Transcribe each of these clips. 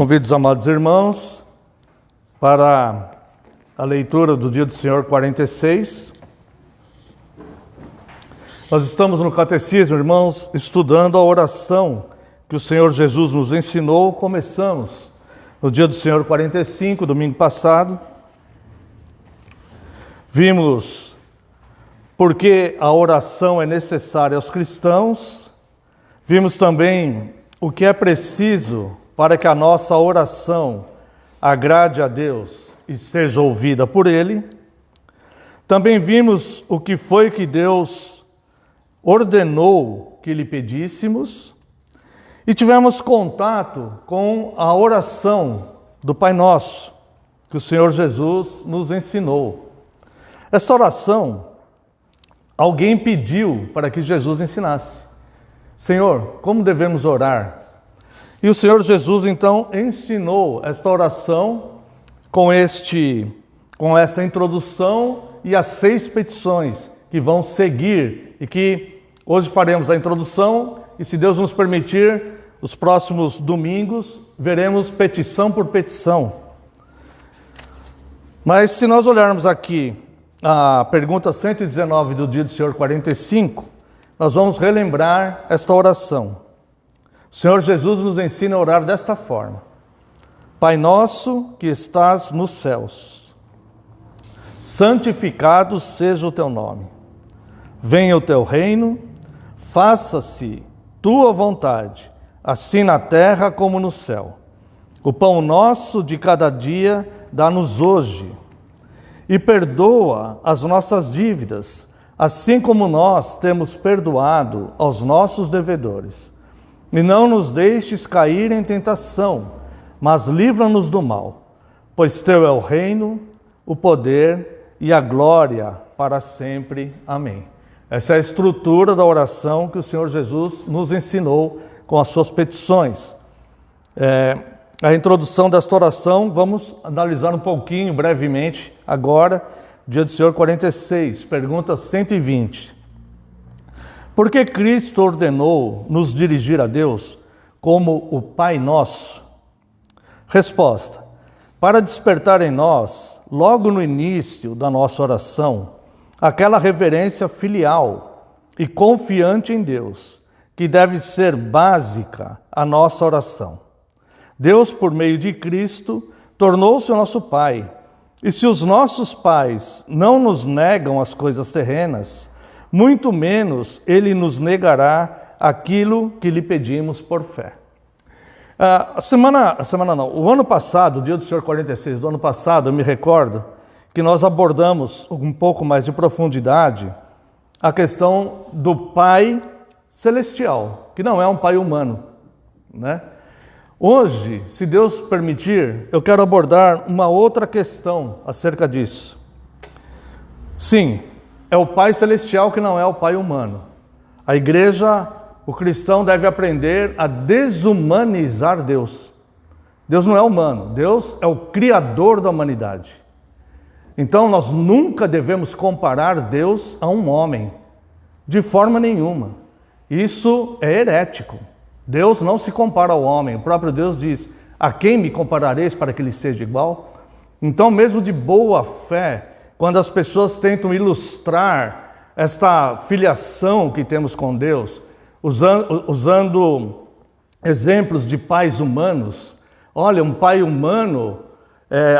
Convido os amados irmãos para a leitura do Dia do Senhor 46. Nós estamos no Catecismo, irmãos, estudando a oração que o Senhor Jesus nos ensinou. Começamos no Dia do Senhor 45, domingo passado. Vimos porque a oração é necessária aos cristãos. Vimos também o que é preciso para que a nossa oração agrade a Deus e seja ouvida por Ele. Também vimos o que foi que Deus ordenou que lhe pedíssemos. E tivemos contato com a oração do Pai Nosso, que o Senhor Jesus nos ensinou. Essa oração, alguém pediu para que Jesus ensinasse. Senhor, como devemos orar? E o Senhor Jesus, então, ensinou esta oração com essa introdução e as 6 petições que vão seguir e que hoje faremos a introdução e, se Deus nos permitir, os próximos domingos veremos petição por petição. Mas se nós olharmos aqui a pergunta 119 do Dia do Senhor 45, nós vamos relembrar esta oração. O Senhor Jesus nos ensina a orar desta forma: Pai nosso que estás nos céus, santificado seja o teu nome. Venha o teu reino, faça-se tua vontade, assim na terra como no céu. O pão nosso de cada dia dá-nos hoje. E perdoa as nossas dívidas, assim como nós temos perdoado aos nossos devedores. E não nos deixes cair em tentação, mas livra-nos do mal. Pois teu é o reino, o poder e a glória para sempre. Amém. Essa é a estrutura da oração que o Senhor Jesus nos ensinou com as suas petições. A introdução desta oração, vamos analisar um pouquinho, brevemente, agora, Dia do Senhor 46, pergunta 120. Por que Cristo ordenou nos dirigir a Deus como o Pai Nosso? Resposta: para despertar em nós, logo no início da nossa oração, aquela reverência filial e confiante em Deus, que deve ser básica à nossa oração. Deus, por meio de Cristo, tornou-se o nosso Pai. E se os nossos pais não nos negam as coisas terrenas, muito menos Ele nos negará aquilo que lhe pedimos por fé. O ano passado, o Dia do Senhor 46 do ano passado, eu me recordo que nós abordamos um pouco mais de profundidade a questão do Pai Celestial, que não é um Pai humano, né? Hoje, se Deus permitir, eu quero abordar uma outra questão acerca disso. Sim, é o Pai Celestial que não é o Pai humano. A igreja, o cristão deve aprender a desumanizar Deus. Deus não é humano, Deus é o Criador da humanidade. Então nós nunca devemos comparar Deus a um homem, de forma nenhuma. Isso é herético. Deus não se compara ao homem. O próprio Deus diz: a quem me comparareis para que ele seja igual? Então, mesmo de boa fé, quando as pessoas tentam ilustrar esta filiação que temos com Deus, usando exemplos de pais humanos, olha, um pai humano,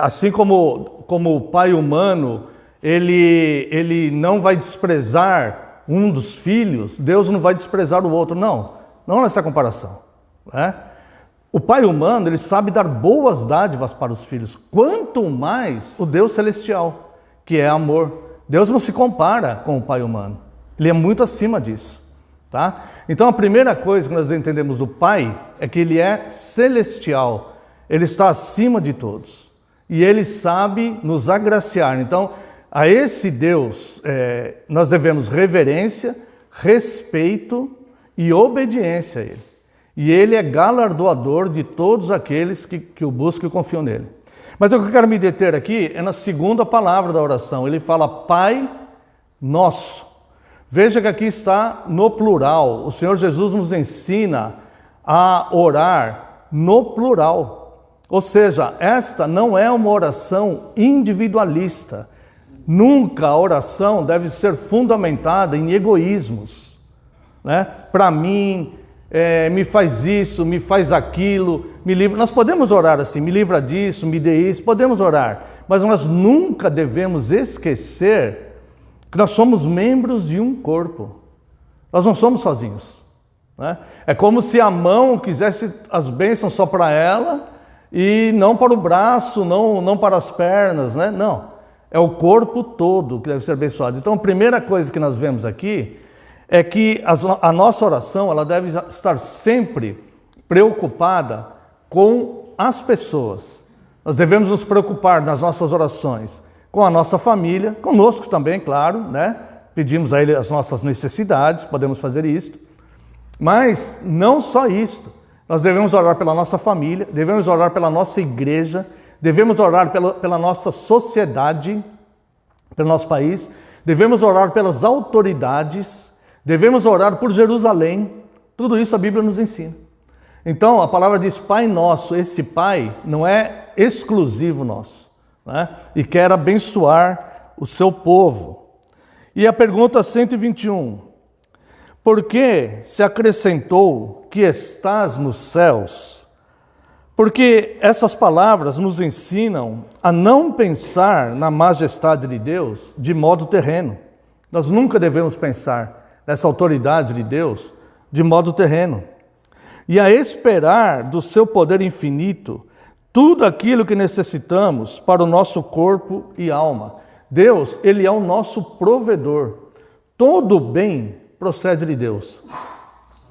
assim como o pai humano, ele não vai desprezar um dos filhos, Deus não vai desprezar o outro, não nessa comparação, né? O pai humano, ele sabe dar boas dádivas para os filhos, quanto mais o Deus celestial, que é amor. Deus não se compara com o pai humano, ele é muito acima disso, tá? Então a primeira coisa que nós entendemos do Pai é que ele é celestial, ele está acima de todos e ele sabe nos agraciar. Então a esse Deus nós devemos reverência, respeito e obediência a Ele. E Ele é galardoador de todos aqueles que o buscam e confiam nele. Mas o que eu quero me deter aqui é na segunda palavra da oração. Ele fala Pai Nosso. Veja que aqui está no plural. O Senhor Jesus nos ensina a orar no plural. Ou seja, esta não é uma oração individualista. Nunca a oração deve ser fundamentada em egoísmos, né? Para mim, me faz isso, me faz aquilo, me livra. Nós podemos orar assim, me livra disso, me dê isso, podemos orar. Mas nós nunca devemos esquecer que nós somos membros de um corpo. Nós não somos sozinhos, né? É como se a mão quisesse as bênçãos só para ela e não para o braço, não para as pernas, né? Não, é o corpo todo que deve ser abençoado. Então, a primeira coisa que nós vemos aqui é que a nossa oração ela deve estar sempre preocupada com as pessoas. Nós devemos nos preocupar nas nossas orações com a nossa família, conosco também, claro, né? Pedimos a Ele as nossas necessidades, podemos fazer isto. Mas não só isto. Nós devemos orar pela nossa família, devemos orar pela nossa igreja, devemos orar pela nossa sociedade, pelo nosso país, devemos orar pelas autoridades, devemos orar por Jerusalém. Tudo isso a Bíblia nos ensina. Então, a palavra diz Pai Nosso. Esse Pai não é exclusivo nosso, né? E quer abençoar o seu povo. E a pergunta 121, por que se acrescentou que estás nos céus? Porque essas palavras nos ensinam a não pensar na majestade de Deus de modo terreno. Nós nunca devemos pensar nessa autoridade de Deus de modo terreno. E a esperar do seu poder infinito tudo aquilo que necessitamos para o nosso corpo e alma. Deus, Ele é o nosso provedor. Todo bem procede de Deus.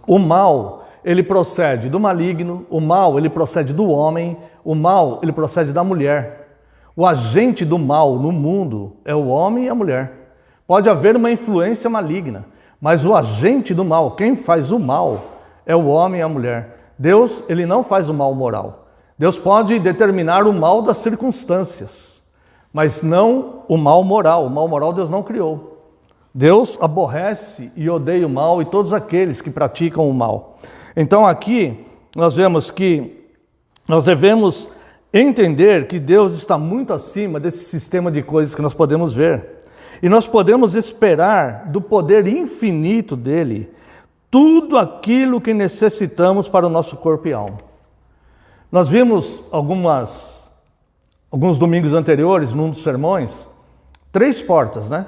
O mal, ele procede do maligno, o mal, ele procede do homem, o mal, ele procede da mulher. O agente do mal no mundo é o homem e a mulher. Pode haver uma influência maligna, mas o agente do mal, quem faz o mal, é o homem e a mulher. Deus, ele não faz o mal moral. Deus pode determinar o mal das circunstâncias, mas não o mal moral. O mal moral Deus não criou. Deus aborrece e odeia o mal e todos aqueles que praticam o mal. Então aqui nós vemos que nós devemos entender que Deus está muito acima desse sistema de coisas que nós podemos ver. E nós podemos esperar do poder infinito dele tudo aquilo que necessitamos para o nosso corpo e alma. Nós vimos alguns domingos anteriores, num dos sermões, 3 portas, né?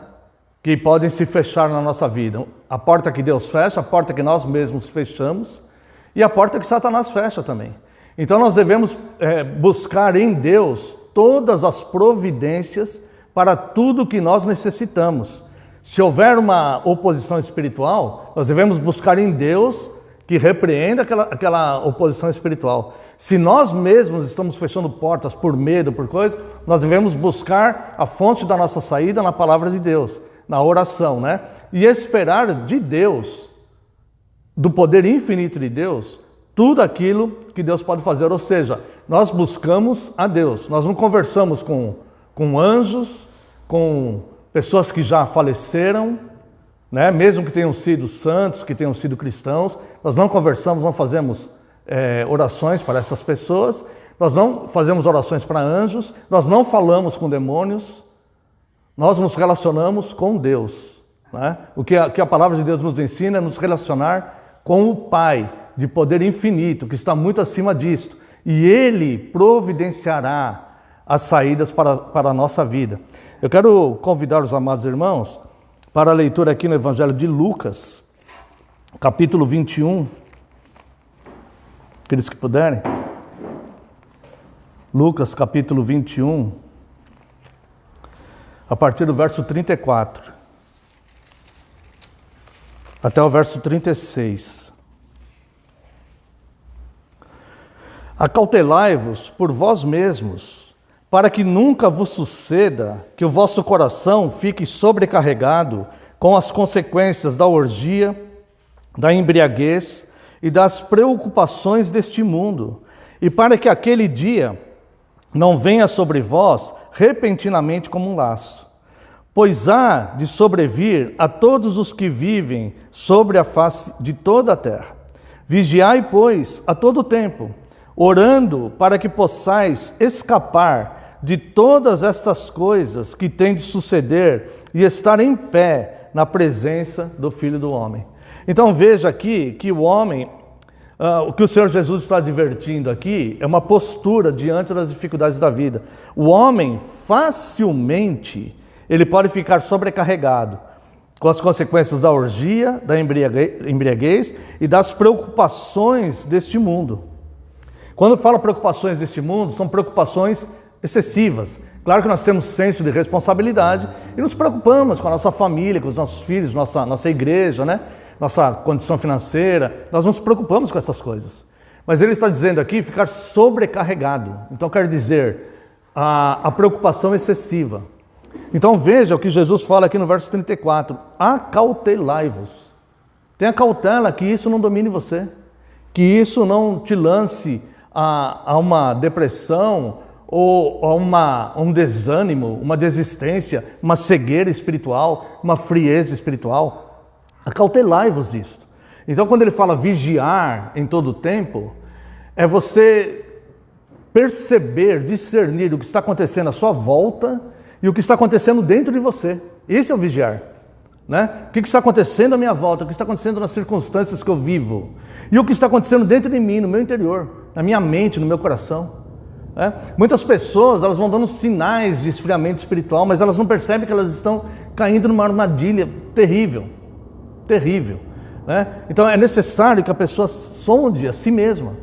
Que podem se fechar na nossa vida. A porta que Deus fecha, a porta que nós mesmos fechamos e a porta que Satanás fecha também. Então nós devemos buscar em Deus todas as providências para tudo que nós necessitamos. Se houver uma oposição espiritual, nós devemos buscar em Deus que repreenda aquela oposição espiritual. Se nós mesmos estamos fechando portas por medo, por coisa, nós devemos buscar a fonte da nossa saída na palavra de Deus, na oração, né? E esperar de Deus, do poder infinito de Deus, tudo aquilo que Deus pode fazer. Ou seja, nós buscamos a Deus. Nós não conversamos com anjos, com pessoas que já faleceram, né? Mesmo que tenham sido santos, que tenham sido cristãos. Nós não conversamos, não fazemos orações para essas pessoas. Nós não fazemos orações para anjos. Nós não falamos com demônios. Nós nos relacionamos com Deus, né? O que a palavra de Deus nos ensina é nos relacionar com o Pai de poder infinito, que está muito acima disto. E Ele providenciará as saídas para a nossa vida. Eu quero convidar os amados irmãos para a leitura aqui no Evangelho de Lucas, capítulo 21. Aqueles que puderem. Lucas, capítulo 21. A partir do verso 34 até o verso 36. Acautelai-vos por vós mesmos, para que nunca vos suceda que o vosso coração fique sobrecarregado com as consequências da orgia, da embriaguez e das preocupações deste mundo, e para que aquele dia não venha sobre vós repentinamente como um laço. Pois há de sobrevir a todos os que vivem sobre a face de toda a terra. Vigiai, pois, a todo tempo, orando para que possais escapar de todas estas coisas que têm de suceder e estar em pé na presença do Filho do Homem. Então veja aqui que o homem, o que o Senhor Jesus está advertindo aqui é uma postura diante das dificuldades da vida. O homem facilmente ele pode ficar sobrecarregado com as consequências da orgia, da embriaguez e das preocupações deste mundo. Quando falo preocupações deste mundo, são preocupações excessivas. Claro que nós temos senso de responsabilidade e nos preocupamos com a nossa família, com os nossos filhos, nossa igreja, né? Nossa condição financeira. Nós nos preocupamos com essas coisas. Mas ele está dizendo aqui ficar sobrecarregado. Então quer dizer a preocupação excessiva. Então veja o que Jesus fala aqui no verso 34. Acautelai-vos. Tenha cautela que isso não domine você. Que isso não te lance a uma depressão ou a um desânimo, uma desistência, uma cegueira espiritual, uma frieza espiritual. Acautelai-vos disto. Então quando ele fala vigiar em todo o tempo, é você perceber, discernir o que está acontecendo à sua volta e o que está acontecendo dentro de você. Esse é o vigiar. Né? O que está acontecendo à minha volta, o que está acontecendo nas circunstâncias que eu vivo e o que está acontecendo dentro de mim, no meu interior, na minha mente, no meu coração. Né? Muitas pessoas elas vão dando sinais de esfriamento espiritual, mas elas não percebem que elas estão caindo numa armadilha terrível, terrível. Né? Então é necessário que a pessoa sonde a si mesma.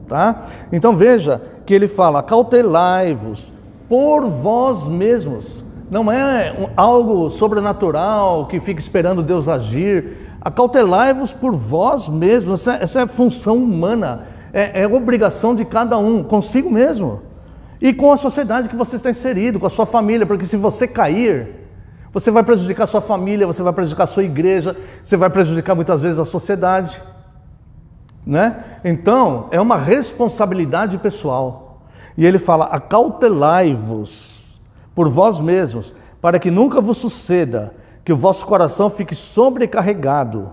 Tá? Então veja que ele fala, acautelai-vos por vós mesmos. Não é algo sobrenatural que fica esperando Deus agir. Acautelai-vos por vós mesmos. Essa é a função humana. É obrigação de cada um, consigo mesmo. E com a sociedade que você está inserido, com a sua família. Porque se você cair, você vai prejudicar a sua família, você vai prejudicar a sua igreja, você vai prejudicar muitas vezes a sociedade. Né? Então, é uma responsabilidade pessoal. E ele fala, acautelai-vos por vós mesmos, para que nunca vos suceda que o vosso coração fique sobrecarregado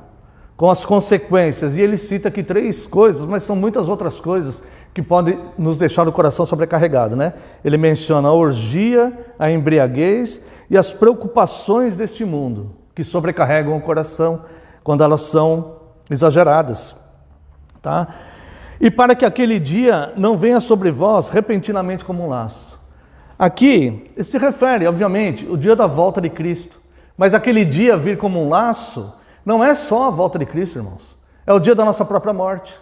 com as consequências. E ele cita aqui 3 coisas, mas são muitas outras coisas que podem nos deixar o coração sobrecarregado, né? Ele menciona a orgia, a embriaguez e as preocupações deste mundo, que sobrecarregam o coração quando elas são exageradas, tá? E para que aquele dia não venha sobre vós repentinamente como um laço. Aqui se refere, obviamente, o dia da volta de Cristo. Mas aquele dia vir como um laço, não é só a volta de Cristo, irmãos. É o dia da nossa própria morte.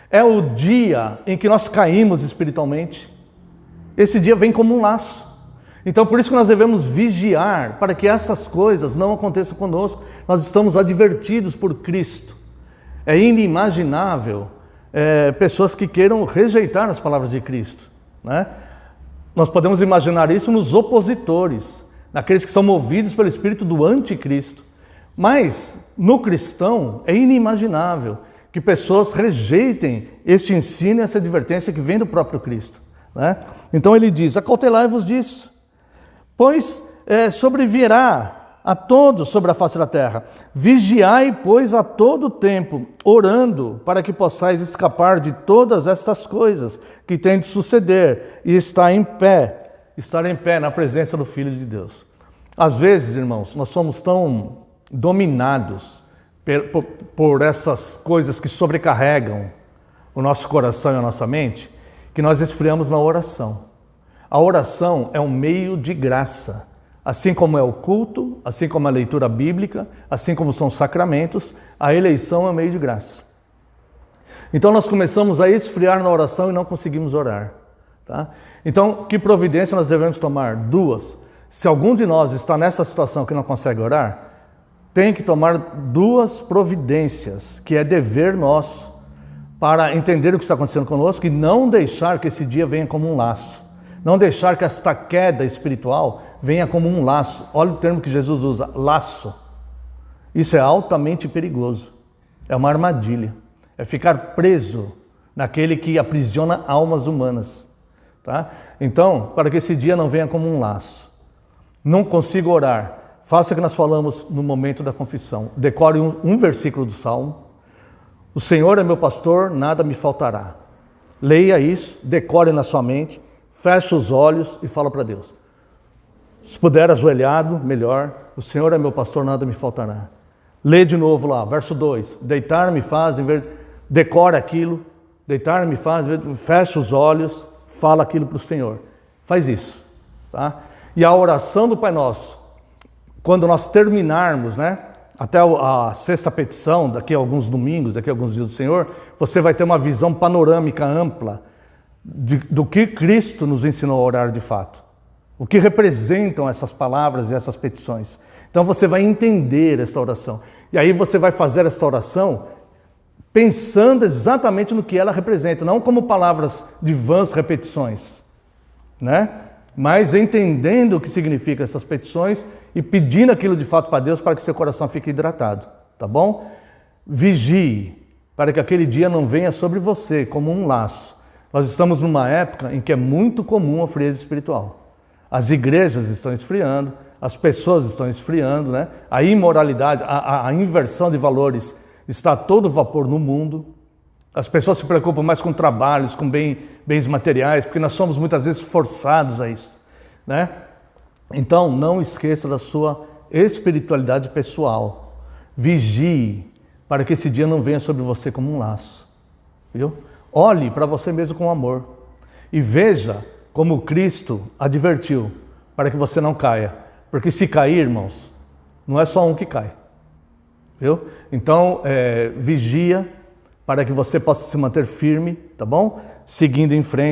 É o dia em que nós caímos espiritualmente. Esse dia vem como um laço. Então, por isso que nós devemos vigiar, para que essas coisas não aconteçam conosco. Nós estamos advertidos por Cristo. É inimaginável pessoas que queiram rejeitar as palavras de Cristo, né? Nós podemos imaginar isso nos opositores, naqueles que são movidos pelo espírito do anticristo. Mas no cristão é inimaginável que pessoas rejeitem este ensino e essa advertência que vem do próprio Cristo, né? Então ele diz, acautelai-vos disso, pois sobrevirá a todos sobre a face da terra. Vigiai, pois, a todo tempo, orando para que possais escapar de todas estas coisas que têm de suceder e estar em pé na presença do Filho de Deus. Às vezes, irmãos, nós somos tão dominados por essas coisas que sobrecarregam o nosso coração e a nossa mente, que nós esfriamos na oração. A oração é um meio de graça. Assim como é o culto, assim como a leitura bíblica, assim como são os sacramentos, a eleição é um meio de graça. Então nós começamos a esfriar na oração e não conseguimos orar. Tá? Então, que providência nós devemos tomar? 2. Se algum de nós está nessa situação que não consegue orar, tem que tomar 2 providências, que é dever nosso, para entender o que está acontecendo conosco e não deixar que esse dia venha como um laço. Não deixar que esta queda espiritual venha como um laço. Olha o termo que Jesus usa, laço. Isso é altamente perigoso. É uma armadilha. É ficar preso naquele que aprisiona almas humanas. Tá? Então, para que esse dia não venha como um laço. Não consigo orar. Faça o que nós falamos no momento da confissão. Decore um versículo do Salmo. O Senhor é meu pastor, nada me faltará. Leia isso, decore na sua mente, feche os olhos e fala para Deus. Se puder ajoelhado, melhor. O Senhor é meu pastor, nada me faltará. Lê de novo lá, verso 2. Deitar-me faz, decora aquilo. Deitar-me faz, fecha os olhos, fala aquilo para o Senhor. Faz isso, tá? E a oração do Pai Nosso, quando nós terminarmos, né? Até a sexta petição, daqui a alguns domingos, daqui a alguns dias do Senhor, você vai ter uma visão panorâmica ampla do que Cristo nos ensinou a orar de fato. O que representam essas palavras e essas petições. Então você vai entender esta oração. E aí você vai fazer esta oração pensando exatamente no que ela representa, não como palavras de vãs repetições, né? Mas entendendo o que significa essas petições e pedindo aquilo de fato para Deus para que seu coração fique hidratado, tá bom? Vigie para que aquele dia não venha sobre você como um laço. Nós estamos numa época em que é muito comum a frieza espiritual. As igrejas estão esfriando, as pessoas estão esfriando, né? A imoralidade, a inversão de valores está a todo vapor no mundo. As pessoas se preocupam mais com trabalhos, com bens materiais, porque nós somos muitas vezes forçados a isso, né? Então, não esqueça da sua espiritualidade pessoal. Vigie para que esse dia não venha sobre você como um laço, viu? Olhe para você mesmo com amor e veja como Cristo advertiu para que você não caia. Porque se cair, irmãos, não é só um que cai, viu? Então, vigia para que você possa se manter firme, tá bom? Seguindo em frente.